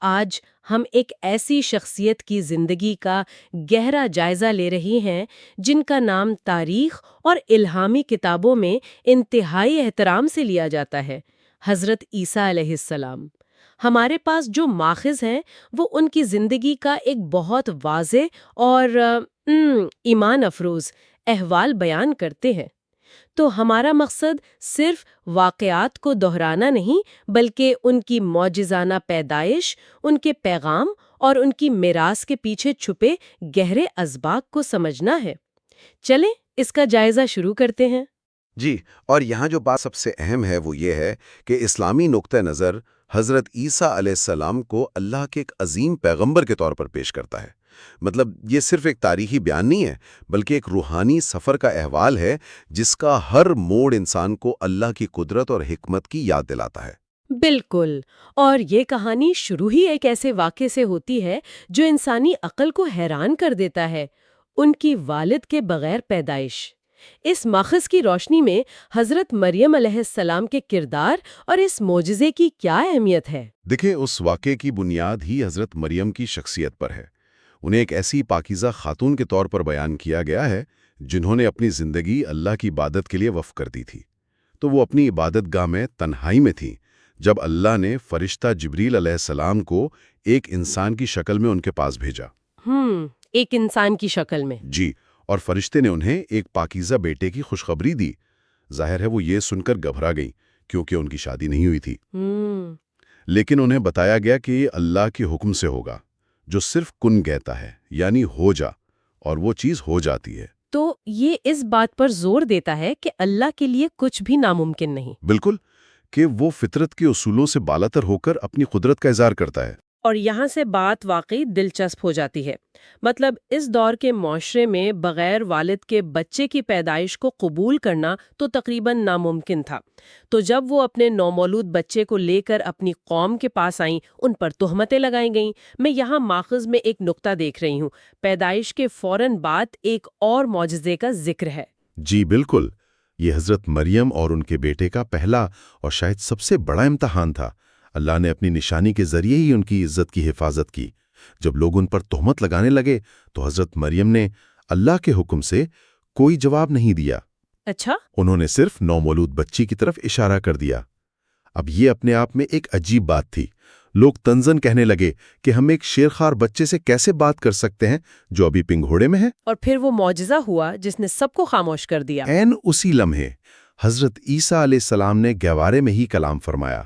آج ہم ایک ایسی شخصیت کی زندگی کا گہرا جائزہ لے رہی ہیں جن کا نام تاریخ اور الہامی کتابوں میں انتہائی احترام سے لیا جاتا ہے، حضرت عیسیٰ علیہ السلام۔ ہمارے پاس جو ماخذ ہیں وہ ان کی زندگی کا ایک بہت واضح اور ایمان افروز احوال بیان کرتے ہیں۔ تو ہمارا مقصد صرف واقعات کو دہرانا نہیں بلکہ ان کی معجزانہ پیدائش، ان کے پیغام اور ان کی میراث کے پیچھے چھپے گہرے اسباق کو سمجھنا ہے۔ چلیں اس کا جائزہ شروع کرتے ہیں۔ جی، اور یہاں جو بات سب سے اہم ہے وہ یہ ہے کہ اسلامی نقطہ نظر حضرت عیسیٰ علیہ السلام کو اللہ کے ایک عظیم پیغمبر کے طور پر پیش کرتا ہے۔ مطلب یہ صرف ایک تاریخی بیان نہیں ہے بلکہ ایک روحانی سفر کا احوال ہے جس کا ہر موڑ انسان کو اللہ کی قدرت اور حکمت کی یاد دلاتا ہے۔ بالکل، اور یہ کہانی شروع ہی ایک ایسے واقعے سے ہوتی ہے جو انسانی عقل کو حیران کر دیتا ہے، ان کی والد کے بغیر پیدائش۔ اس ماخذ کی روشنی میں حضرت مریم علیہ السلام کے کردار اور اس معجزے کی کیا اہمیت ہے؟ دیکھیں، اس واقعے کی بنیاد ہی حضرت مریم کی شخصیت پر ہے۔ انہیں ایک ایسی پاکیزہ خاتون کے طور پر بیان کیا گیا ہے جنہوں نے اپنی زندگی اللہ کی عبادت کے لیے وقف کر دی تھی۔ تو وہ اپنی عبادت گاہ میں تنہائی میں تھیں جب اللہ نے فرشتہ جبریل علیہ السلام کو ایک انسان کی شکل میں ان کے پاس بھیجا۔ ایک انسان کی شکل میں؟ جی، اور فرشتے نے انہیں ایک پاکیزہ بیٹے کی خوشخبری دی۔ ظاہر ہے وہ یہ سن کر گھبرا گئیں کیونکہ ان کی شادی نہیں ہوئی تھی۔ لیکن انہیں بتایا گیا کہ یہ اللہ کے حکم سے ہوگا، جو صرف کن کہتا ہے، یعنی ہو جا، اور وہ چیز ہو جاتی ہے۔ تو یہ اس بات پر زور دیتا ہے کہ اللہ کے لیے کچھ بھی ناممکن نہیں۔ بالکل، کہ وہ فطرت کے اصولوں سے بالاتر ہو کر اپنی قدرت کا اظہار کرتا ہے۔ اور یہاں سے بات واقعی دلچسپ ہو جاتی ہے۔ مطلب اس دور کے معاشرے میں بغیر والد کے بچے کی پیدائش کو قبول کرنا تو تقریباً ناممکن تھا۔ تو جب وہ اپنے نومولود بچے کو لے کر اپنی قوم کے پاس آئیں، ان پر تہمتیں لگائی گئیں۔ میں یہاں ماخذ میں ایک نقطہ دیکھ رہی ہوں، پیدائش کے فوراً بعد ایک اور معجزے کا ذکر ہے۔ جی بالکل، یہ حضرت مریم اور ان کے بیٹے کا پہلا اور شاید سب سے بڑا امتحان تھا۔ اللہ نے اپنی نشانی کے ذریعے ہی ان کی عزت کی حفاظت کی۔ جب لوگ ان پر تہمت لگانے لگے تو حضرت مریم نے اللہ کے حکم سے کوئی جواب نہیں دیا۔ اچھا؟ انہوں نے صرف نومولود بچی کی طرف اشارہ کر دیا۔ اب یہ اپنے آپ میں ایک عجیب بات تھی۔ لوگ طنزاً کہنے لگے کہ ہم ایک شیرخوار بچے سے کیسے بات کر سکتے ہیں جو ابھی پنگھوڑے میں ہے؟ اور پھر وہ معجزہ ہوا جس نے سب کو خاموش کر دیا۔ عین اسی لمحے حضرت عیسیٰ علیہ السلام نے گہوارے میں ہی کلام فرمایا۔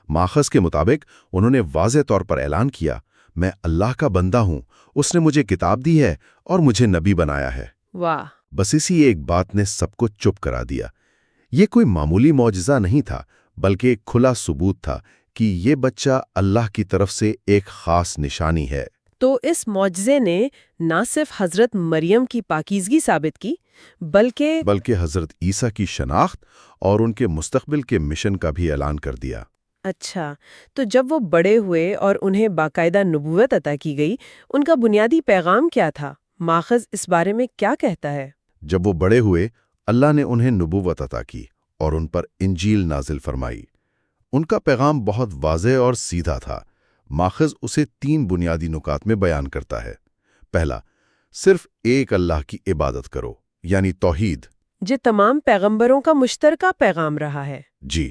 ماخذ کے مطابق انہوں نے واضح طور پر اعلان کیا، میں اللہ کا بندہ ہوں، اس نے مجھے کتاب دی ہے اور مجھے نبی بنایا ہے۔ واہ! بس اسی ایک بات نے سب کو چپ کرا دیا۔ یہ کوئی معمولی معجزہ نہیں تھا بلکہ ایک کھلا ثبوت تھا کہ یہ بچہ اللہ کی طرف سے ایک خاص نشانی ہے۔ تو اس معجزے نے نہ صرف حضرت مریم کی پاکیزگی ثابت کی بلکہ حضرت عیسیٰ کی شناخت اور ان کے مستقبل کے مشن کا بھی اعلان کر دیا۔ اچھا، تو جب وہ بڑے ہوئے اور انہیں باقاعدہ نبوت عطا کی گئی، ان کا بنیادی پیغام کیا تھا؟ ماخذ اس بارے میں کیا کہتا ہے؟ جب وہ بڑے ہوئے، اللہ نے انہیں نبوت عطا کی اور ان پر انجیل نازل فرمائی۔ ان کا پیغام بہت واضح اور سیدھا تھا۔ ماخذ اسے 3 بنیادی نکات میں بیان کرتا ہے۔ پہلا، صرف ایک اللہ کی عبادت کرو، یعنی توحید، جو تمام پیغمبروں کا مشترکہ پیغام رہا ہے۔ جی۔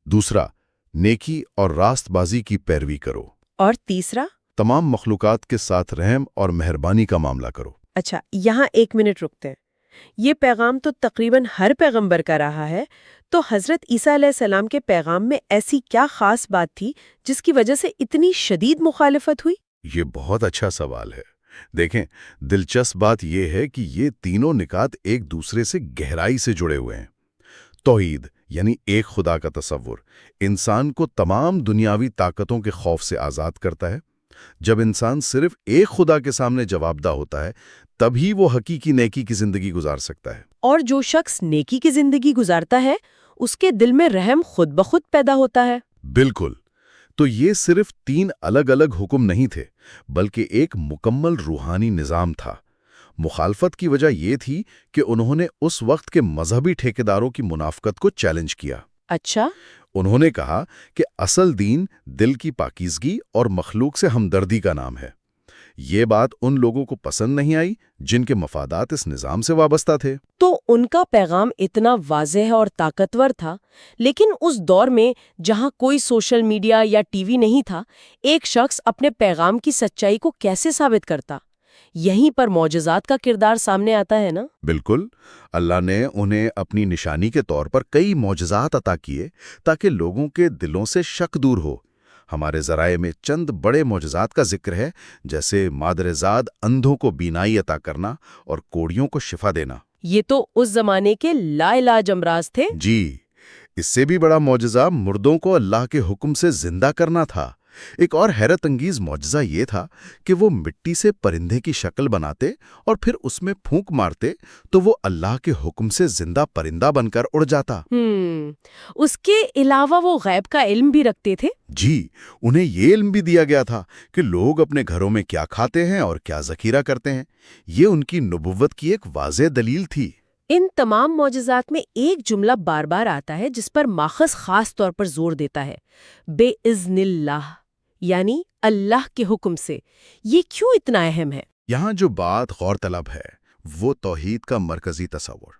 دوسرا، نیکی اور راست بازی کی پیروی کرو۔ اور تیسرا؟ تمام مخلوقات کے ساتھ رحم اور مہربانی کا معاملہ کرو۔ اچھا، یہاں 1 منٹ رکتے ہیں۔ یہ پیغام تو تقریباً ہر پیغمبر کا رہا ہے، تو حضرت عیسیٰ علیہ السلام کے پیغام میں ایسی کیا خاص بات تھی جس کی وجہ سے اتنی شدید مخالفت ہوئی؟ یہ بہت اچھا سوال ہے۔ دیکھیں، دلچسپ بات یہ ہے کہ یہ تینوں نکات ایک دوسرے سے گہرائی سے جڑے ہوئے ہیں۔ توحید یعنی ایک خدا کا تصور انسان کو تمام دنیاوی طاقتوں کے خوف سے آزاد کرتا ہے۔ جب انسان صرف ایک خدا کے سامنے جوابدہ ہوتا ہے تبھی وہ حقیقی نیکی کی زندگی گزار سکتا ہے۔ اور جو شخص نیکی کی زندگی گزارتا ہے اس کے دل میں رحم خود بخود پیدا ہوتا ہے۔ بالکل۔ تو یہ صرف 3 الگ الگ حکم نہیں تھے بلکہ ایک مکمل روحانی نظام تھا۔ مخالفت کی وجہ یہ تھی کہ انہوں نے اس وقت کے مذہبی ٹھیکیداروں کی منافقت کو چیلنج کیا۔ اچھا؟ انہوں نے کہا کہ اصل دین دل کی پاکیزگی اور مخلوق سے ہمدردی کا نام ہے۔ یہ بات ان لوگوں کو پسند نہیں آئی جن کے مفادات اس نظام سے وابستہ تھے۔ تو ان کا پیغام اتنا واضح اور طاقتور تھا، لیکن اس دور میں جہاں کوئی سوشل میڈیا یا ٹی وی نہیں تھا، ایک شخص اپنے پیغام کی سچائی کو کیسے ثابت کرتا؟ یہیں پر معجزات کا کردار سامنے آتا ہے نا؟ بالکل، اللہ نے انہیں اپنی نشانی کے طور پر کئی معجزات عطا کیے تاکہ لوگوں کے دلوں سے شک دور ہو۔ ہمارے ذرائع میں چند بڑے معجزات کا ذکر ہے، جیسے مادرزاد اندھوں کو بینائی عطا کرنا اور کوڑیوں کو شفا دینا۔ یہ تو اس زمانے کے لا علاج امراض تھے۔ جی، اس سے بھی بڑا معجزہ مردوں کو اللہ کے حکم سے زندہ کرنا تھا۔ ایک اور حیرت انگیز معجزہ یہ تھا کہ وہ مٹی سے پرندے کی شکل بناتے اور پھر اس میں پھونک مارتے تو وہ اللہ کے حکم سے زندہ پرندہ بن کر اڑ جاتا۔ اس کے علاوہ وہ غیب کا علم بھی رکھتے تھے؟ جی، انہیں یہ علم بھی دیا گیا تھا کہ لوگ اپنے گھروں میں کیا کھاتے ہیں اور کیا ذخیرہ کرتے ہیں۔ یہ ان کی نبوت کی ایک واضح دلیل تھی۔ ان تمام معجزات میں ایک جملہ بار بار آتا ہے جس پر ماخذ خاص طور پر زور دیتا ہے، بے اذن اللہ، یعنی اللہ کے حکم سے۔ یہ کیوں اتنا اہم ہے؟ یہاں جو بات غور طلب ہے وہ توحید کا مرکزی تصور۔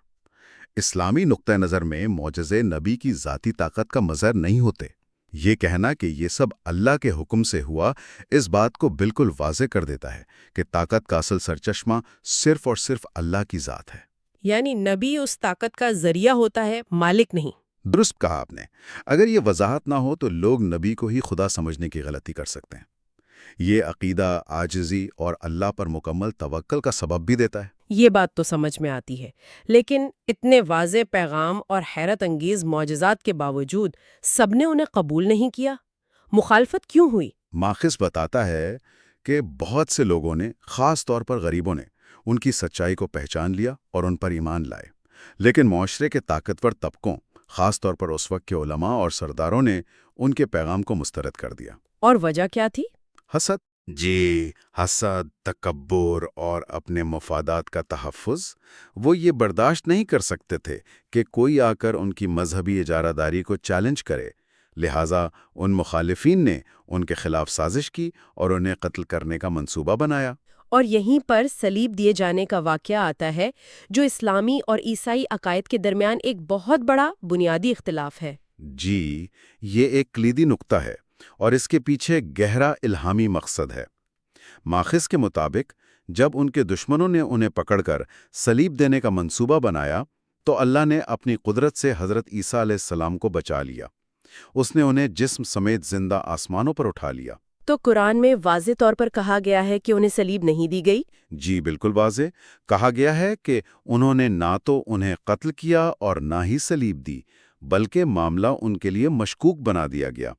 اسلامی نقطہ نظر میں معجزے نبی کی ذاتی طاقت کا مظہر نہیں ہوتے۔ یہ کہنا کہ یہ سب اللہ کے حکم سے ہوا اس بات کو بالکل واضح کر دیتا ہے کہ طاقت کا اصل سرچشمہ صرف اور صرف اللہ کی ذات ہے۔ یعنی نبی اس طاقت کا ذریعہ ہوتا ہے، مالک نہیں۔ درست کہا آپ نے۔ اگر یہ وضاحت نہ ہو تو لوگ نبی کو ہی خدا سمجھنے کی غلطی کر سکتے ہیں۔ یہ عقیدہ عاجزی اور اللہ پر مکمل توکل کا سبب بھی دیتا ہے۔ یہ بات تو سمجھ میں آتی ہے، لیکن اتنے واضح پیغام اور حیرت انگیز معجزات کے باوجود سب نے انہیں قبول نہیں کیا۔ مخالفت کیوں ہوئی؟ ماخذ بتاتا ہے کہ بہت سے لوگوں نے، خاص طور پر غریبوں نے، ان کی سچائی کو پہچان لیا اور ان پر ایمان لائے، لیکن معاشرے کے طاقتور طبقوں، خاص طور پر اس وقت کے علماء اور سرداروں نے ان کے پیغام کو مسترد کر دیا۔ اور وجہ کیا تھی؟ حسد۔ جی، حسد، تکبر اور اپنے مفادات کا تحفظ۔ وہ یہ برداشت نہیں کر سکتے تھے کہ کوئی آ کر ان کی مذہبی اجارہ داری کو چیلنج کرے، لہٰذا ان مخالفین نے ان کے خلاف سازش کی اور انہیں قتل کرنے کا منصوبہ بنایا۔ اور یہیں پر صلیب دیے جانے کا واقعہ آتا ہے، جو اسلامی اور عیسائی عقائد کے درمیان ایک بہت بڑا بنیادی اختلاف ہے۔ جی، یہ ایک کلیدی نقطہ ہے اور اس کے پیچھے گہرا الہامی مقصد ہے۔ ماخذ کے مطابق جب ان کے دشمنوں نے انہیں پکڑ کر صلیب دینے کا منصوبہ بنایا تو اللہ نے اپنی قدرت سے حضرت عیسیٰ علیہ السلام کو بچا لیا۔ اس نے انہیں جسم سمیت زندہ آسمانوں پر اٹھا لیا۔ تو قرآن میں واضح طور پر کہا گیا ہے کہ انہیں صلیب نہیں دی گئی؟ جی بالکل واضح کہا گیا ہے کہ انہوں نے نہ تو انہیں قتل کیا اور نہ ہی صلیب دی، بلکہ معاملہ ان کے لیے مشکوک بنا دیا گیا۔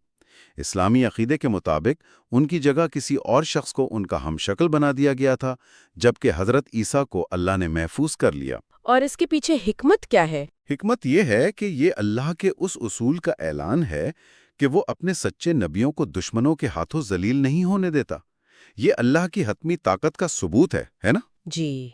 اسلامی عقیدے کے مطابق ان کی جگہ کسی اور شخص کو ان کا ہم شکل بنا دیا گیا تھا، جبکہ حضرت عیسیٰ کو اللہ نے محفوظ کر لیا۔ اور اس کے پیچھے حکمت کیا ہے؟ حکمت یہ ہے کہ یہ اللہ کے اس اصول کا اعلان ہے کہ وہ اپنے سچے نبیوں کو دشمنوں کے ہاتھوں ذلیل نہیں ہونے دیتا۔ یہ اللہ کی حتمی طاقت کا ثبوت ہے نا؟ جی،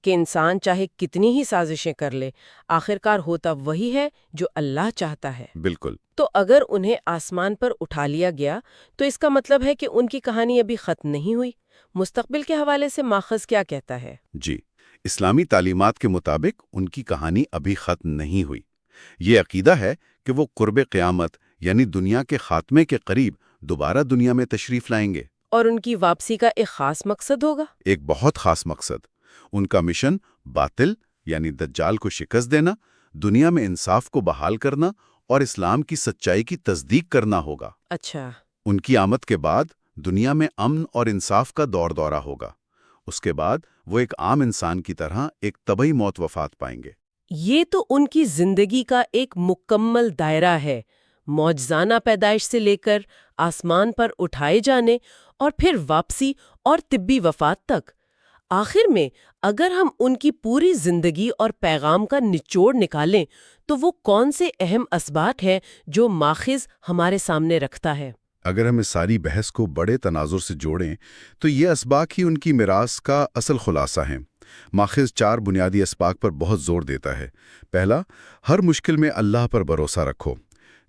کہ انسان چاہے کتنی ہی سازشیں کر لے، آخرکار ہوتا وہی ہے جو اللہ چاہتا ہے۔ بالکل۔ تو اگر انہیں آسمان پر اٹھا لیا گیا تو اس کا مطلب ہے کہ ان کی کہانی ابھی ختم نہیں ہوئی۔ مستقبل کے حوالے سے ماخذ کیا کہتا ہے؟ جی، اسلامی تعلیمات کے مطابق ان کی کہانی ابھی ختم نہیں ہوئی۔ یہ عقیدہ ہے کہ وہ قرب قیامت یعنی دنیا کے خاتمے کے قریب دوبارہ دنیا میں تشریف لائیں گے۔ اور ان کی واپسی کا ایک خاص مقصد ہوگا؟ ایک بہت خاص مقصد۔ ان کا مشن باطل یعنی دجال کو شکست دینا، دنیا میں انصاف کو بحال کرنا اور اسلام کی سچائی کی تصدیق کرنا ہوگا۔ اچھا۔ ان کی آمد کے بعد دنیا میں امن اور انصاف کا دورہ ہوگا۔ اس کے بعد وہ ایک عام انسان کی طرح ایک طبعی موت وفات پائیں گے۔ یہ تو ان کی زندگی کا ایک مکمل دائرہ ہے، معجزانہ پیدائش سے لے کر آسمان پر اٹھائے جانے اور پھر واپسی اور طبی وفات تک۔ آخر میں اگر ہم ان کی پوری زندگی اور پیغام کا نچوڑ نکالیں تو وہ کون سے اہم اسباق ہیں جو ماخذ ہمارے سامنے رکھتا ہے؟ اگر ہم اس ساری بحث کو بڑے تناظر سے جوڑیں تو یہ اسباق ہی ان کی میراث کا اصل خلاصہ ہیں۔ ماخذ 4 بنیادی اسباق پر بہت زور دیتا ہے۔ پہلا، ہر مشکل میں اللہ پر بھروسہ رکھو۔